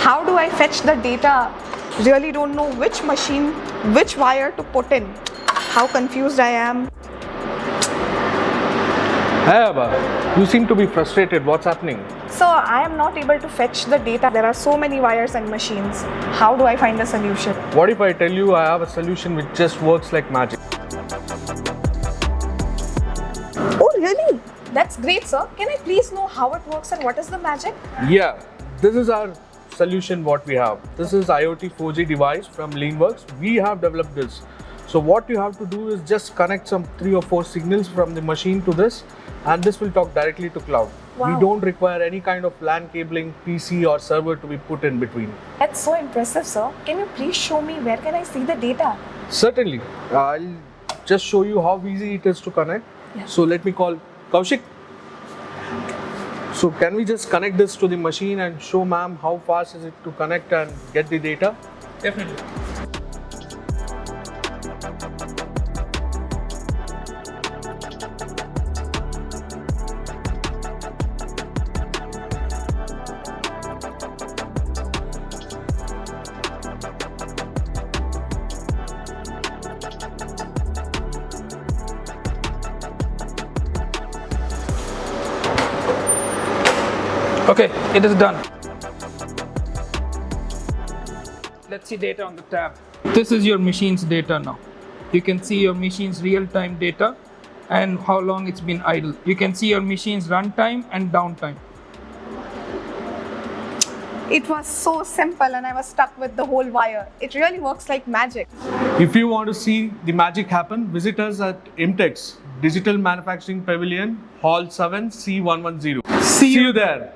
How do I fetch the data? Really don't know which machine, which wire to put in. How confused I am. Hey Abba, you seem to be frustrated. What's happening? So I am not able to fetch the data. There are so many wires and machines. How do I find a solution? What if I tell you I have a solution which just works like magic? Oh really? That's great, sir. Can I please know how it works and what is the magic? Yeah, this is our solution what we have. This is IoT 4G device from Leanworx. We have developed this. So what you have to do is just connect some 3 or 4 signals from the machine to this, and this will talk directly to cloud. Wow. We don't require any kind of LAN cabling, PC or server to be put in between. That's so impressive, sir. Can you please show me where can I see the data? Certainly. I'll just show you how easy it is to connect. Yeah. So let me call Kaushik. So can we just connect this to the machine and show ma'am how fast is it to connect and get the data? Definitely. Okay, it is done. Let's see data on the tab. This is your machine's data now. You can see your machine's real-time data and how long it's been idle. You can see your machine's runtime and downtime. It was so simple and I was stuck with the whole wire. It really works like magic. If you want to see the magic happen, visit us at IMTEX, Digital Manufacturing Pavilion, Hall 7, C110. See you there.